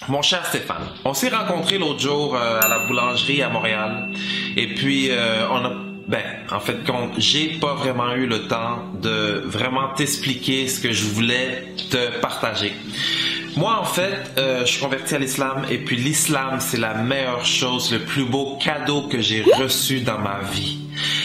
Mon cher Stéphane, on s'est rencontrés l'autre jour à la boulangerie à Montréal. Et puis, en fait, j'ai pas vraiment eu le temps de vraiment t'expliquer ce que je voulais te partager. Moi, en fait, je suis converti à l'islam et puis l'islam, c'est la meilleure chose, le plus beau cadeau que j'ai reçu dans ma vie.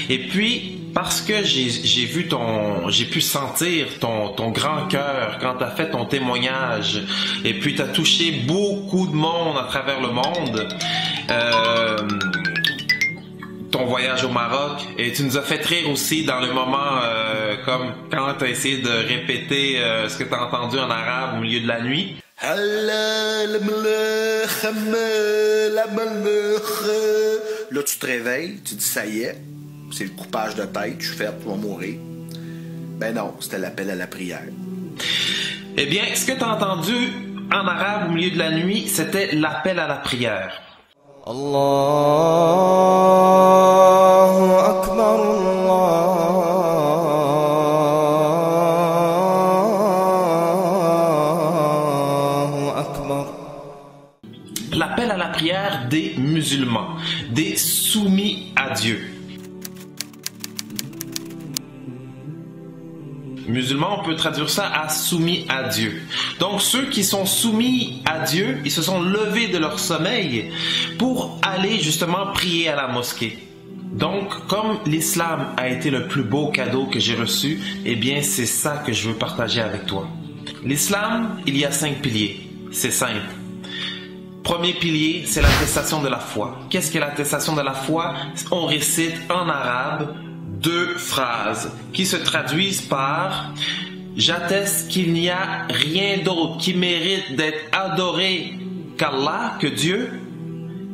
Et puis, parce que j'ai pu sentir ton grand cœur quand tu as fait ton témoignage et puis tu as touché beaucoup de monde à travers le monde. Ton voyage au Maroc et tu nous as fait rire aussi dans le moment comme quand tu as essayé de répéter ce que tu as entendu en arabe au milieu de la nuit. Là, tu te réveilles, tu dis ça y est, c'est le coupage de tête, je suis fait, tu vas mourir. Ben non, c'était l'appel à la prière. Eh bien, ce que tu as entendu en arabe au milieu de la nuit, c'était l'appel à la prière. Allahu Akbar, Allahu Akbar. L'appel à la prière des musulmans, des soumis à Dieu. Musulmans, on peut traduire ça à soumis à Dieu. Donc ceux qui sont soumis à Dieu, ils se sont levés de leur sommeil pour aller justement prier à la mosquée. Donc comme l'islam a été le plus beau cadeau que j'ai reçu, eh bien c'est ça que je veux partager avec toi. L'islam, il y a 5 piliers. C'est simple. Premier pilier, c'est l'attestation de la foi. Qu'est-ce que l'attestation de la foi? On récite en arabe 2 phrases qui se traduisent par « J'atteste qu'il n'y a rien d'autre qui mérite d'être adoré qu'Allah, que Dieu,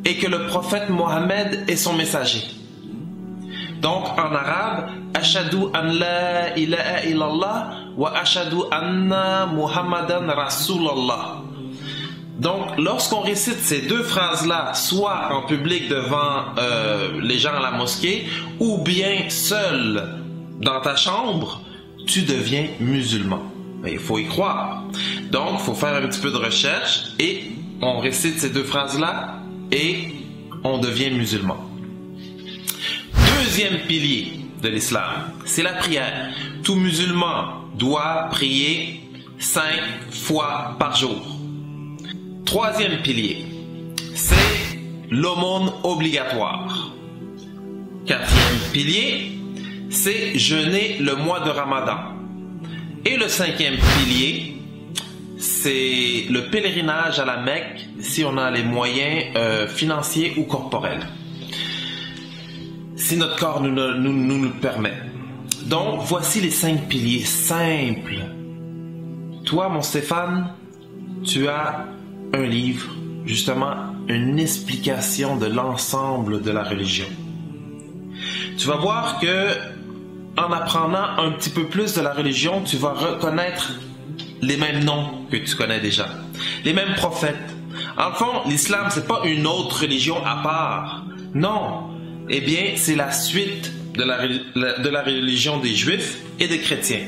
et que le prophète Mohammed est son messager. » Donc en arabe « Ashadu an la ilaha illallah wa ashadu anna Muhammadan Rasulallah » Donc, lorsqu'on récite ces 2 phrases-là, soit en public devant les gens à la mosquée, ou bien seul dans ta chambre, tu deviens musulman. Mais il faut y croire. Donc, il faut faire un petit peu de recherche et on récite ces 2 phrases-là et on devient musulman. Deuxième pilier de l'islam, c'est la prière. Tout musulman doit prier 5 fois par jour. Troisième pilier, c'est l'aumône obligatoire. Quatrième pilier, c'est jeûner le mois de Ramadan. Et le 5e pilier, c'est le pèlerinage à la Mecque si on a les moyens financiers ou corporels. Si notre corps nous le permet. Donc, voici les 5 piliers simples. Toi, mon Stéphane, tu as un livre, justement, une explication de l'ensemble de la religion. Tu vas voir que, en apprenant un petit peu plus de la religion, tu vas reconnaître les mêmes noms que tu connais déjà, les mêmes prophètes. En fond, l'islam, c'est pas une autre religion à part. Non. Eh bien, c'est la suite de la religion des Juifs et des chrétiens.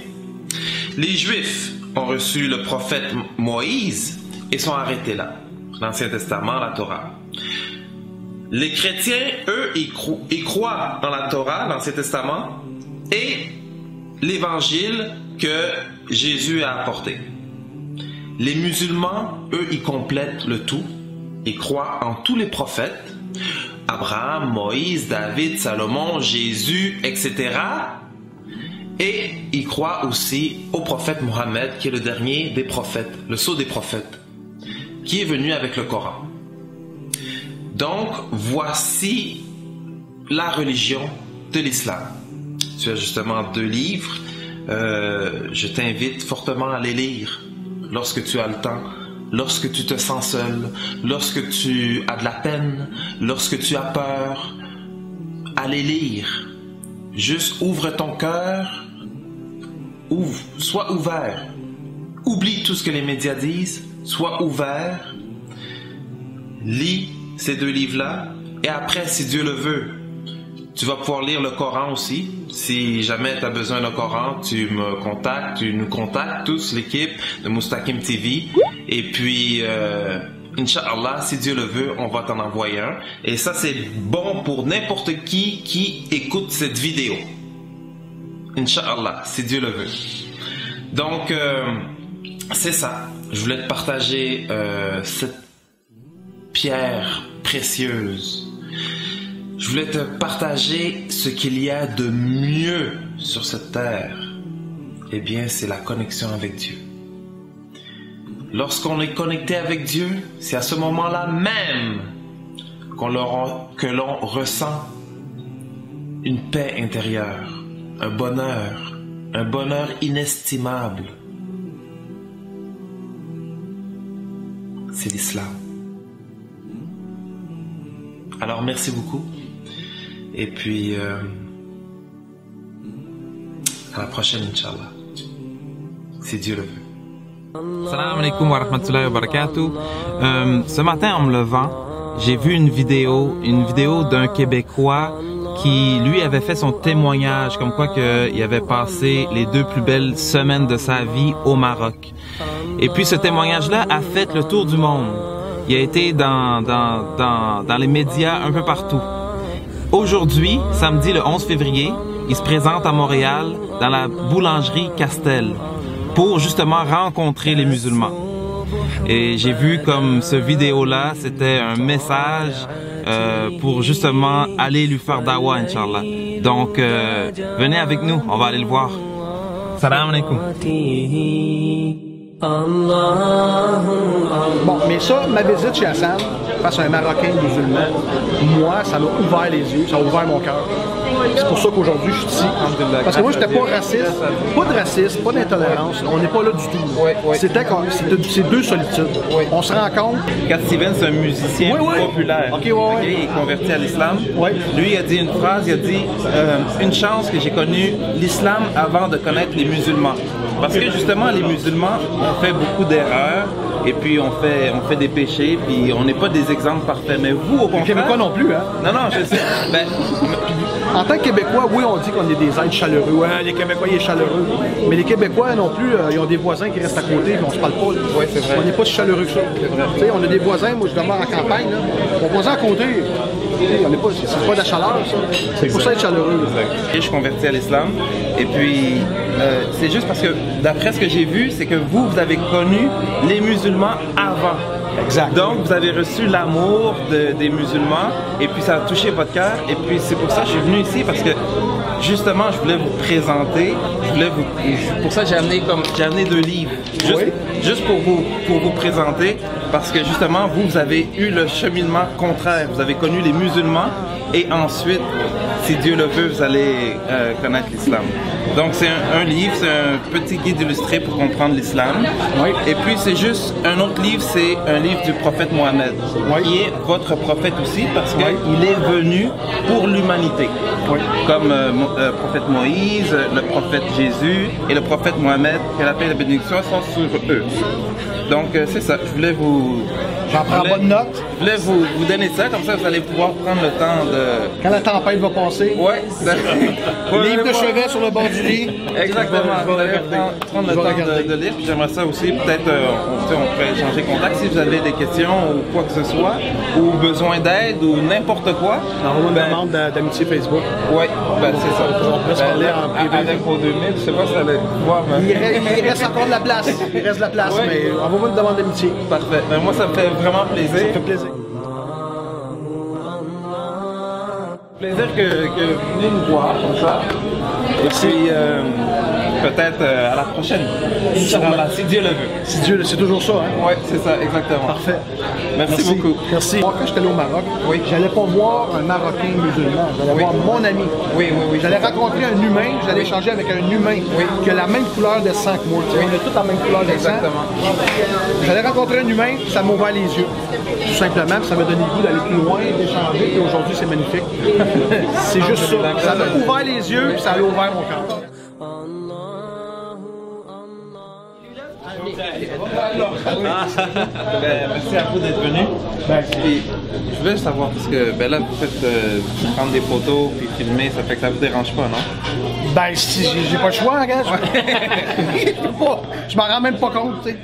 Les Juifs ont reçu le prophète Moïse et sont arrêtés là. L'Ancien Testament, la Torah. Les chrétiens, eux, ils croient en la Torah, l'Ancien Testament, et l'Évangile que Jésus a apporté. Les musulmans, eux, ils complètent le tout. Ils croient en tous les prophètes. Abraham, Moïse, David, Salomon, Jésus, etc. Et ils croient aussi au prophète Mohammed, qui est le dernier des prophètes, le sceau des prophètes, qui est venu avec le Coran. Donc, voici la religion de l'islam. Tu as justement 2 livres. Je t'invite fortement à les lire lorsque tu as le temps, lorsque tu te sens seul, lorsque tu as de la peine, lorsque tu as peur. À les lire. Juste ouvre ton cœur, sois ouvert. Oublie tout ce que les médias disent. Sois ouvert, lis ces 2 livres-là, et après, si Dieu le veut, tu vas pouvoir lire le Coran aussi. Si jamais tu as besoin d'un Coran, tu nous contactes tous, l'équipe de Mustaqim TV, et puis Inch'Allah, si Dieu le veut, on va t'en envoyer un. Et ça, c'est bon pour n'importe qui écoute cette vidéo. Inch'Allah, si Dieu le veut. Donc, c'est ça. Je voulais te partager cette pierre précieuse. Je voulais te partager ce qu'il y a de mieux sur cette terre. Eh bien, c'est la connexion avec Dieu. Lorsqu'on est connecté avec Dieu, c'est à ce moment-là même que l'on ressent une paix intérieure, un bonheur inestimable. C'est l'islam. Alors merci beaucoup. Et puis à la prochaine, Inch'Allah. Si Dieu le veut. Salam alaikum wa rahmatullahi wa barakatuh. Ce matin, en me levant, j'ai vu une vidéo d'un Québécois qui, lui, avait fait son témoignage, comme quoi qu'il avait passé les 2 plus belles semaines de sa vie au Maroc. Et puis, ce témoignage-là a fait le tour du monde. Il a été dans les médias un peu partout. Aujourd'hui, samedi le 11 février, il se présente à Montréal dans la boulangerie Castel pour justement rencontrer les musulmans. Et j'ai vu comme ce vidéo-là, c'était un message pour justement aller lui faire dawa, Inch'Allah. Donc, venez avec nous, on va aller le voir. Salam alaikum. Bon, mais ça, ma visite chez Hassan, face à un Marocain musulman, moi, ça m'a ouvert les yeux, ça a ouvert mon cœur. C'est pour ça qu'aujourd'hui, je suis ici. Parce que moi, j'étais pas raciste, pas de racisme, pas d'intolérance. On n'est pas là du tout. C'est 2 solitudes. On se rend compte. Cat Stevens, c'est un musicien populaire. Il est converti à l'islam. Lui, il a dit une phrase, il a dit une chance que j'ai connu l'islam avant de connaître les musulmans. Parce que justement, les musulmans, on fait beaucoup d'erreurs. Et puis on fait des péchés, puis on n'est pas des exemples parfaits. Mais vous, au contraire... Les Québécois non plus, hein? Non, je sais. En tant que Québécois, oui, on dit qu'on est des êtres chaleureux. Ouais, les Québécois, ils sont chaleureux. Mais les Québécois non plus, ils ont des voisins qui restent à côté, puis on se parle pas. Oui, c'est vrai. On n'est pas si chaleureux que ça. Tu sais, on a des voisins, moi je demeure en campagne, là. Mon voisin à côté, c'est pas de la chaleur, ça. C'est pour ça être chaleureux. Je suis converti à l'islam. Et puis, c'est juste parce que, d'après ce que j'ai vu, c'est que vous avez connu les musulmans avant. Exact. Donc, vous avez reçu l'amour des musulmans et puis ça a touché votre cœur. Et puis, c'est pour ça que je suis venu ici parce que, justement, je voulais vous présenter. Pour ça, j'ai amené 2 livres. Juste pour vous présenter. Parce que, justement, vous avez eu le cheminement contraire. Vous avez connu les musulmans et ensuite, si Dieu le veut, vous allez connaître l'islam. Donc c'est un livre, c'est un petit guide illustré pour comprendre l'islam. Et puis c'est juste un autre livre, c'est un livre du prophète Mohammed, qui est votre prophète aussi parce qu'il est venu pour l'humanité. Comme le prophète Moïse, le prophète Jésus et le prophète Mohammed, que la paix et la bénédiction sont sur eux. Donc c'est ça, je voulais vous... J'en prends bonne note. Je voulais vous donner ça, comme ça vous allez pouvoir prendre le temps de... Quand la tempête va passer. Livre de chevet sur le bord du lit. Exactement. Vous allez prendre le temps de lire. Puis j'aimerais ça aussi, peut-être, on pourrait changer contact si vous avez des questions ou quoi que ce soit, ou besoin d'aide ou n'importe quoi. On me demande d'amitié Facebook. Oui, c'est ça. On peut se parler en privé. Avec vos 2000, je sais pas si ça allait pouvoir... Il reste encore de la place. Il reste de la place, mais envoie-moi une demande d'amitié. Parfait. Moi, ça me fait vraiment plaisir. Ça me fait plaisir. Plaisir que vous venez nous voir comme ça. Et puis peut-être à la prochaine. Inch'Allah, si Dieu le veut. Si Dieu le veut, c'est toujours ça, hein? Oui, c'est ça, exactement. Parfait. Merci beaucoup. Merci. Moi, quand j'étais allé au Maroc, j'allais pas voir un Marocain musulman, j'allais voir mon ami. J'allais rencontrer un humain, j'allais échanger avec un humain qui a la même couleur de sang que moi. On a tous la même couleur de sang. J'allais rencontrer un humain, ça m'a ouvert les yeux. Tout simplement, puis ça m'a donné le goût d'aller plus loin, d'échanger, et aujourd'hui c'est magnifique. C'est juste ça. Ça m'a ouvert les yeux, puis ça a ouvert mon cœur. Merci à vous d'être venu. Je voulais savoir, parce que là, vous faites prendre des photos puis filmer, ça fait que ça vous dérange pas, non? Ben, si j'ai pas le choix, regarde. Je m'en rends même pas compte, tu sais.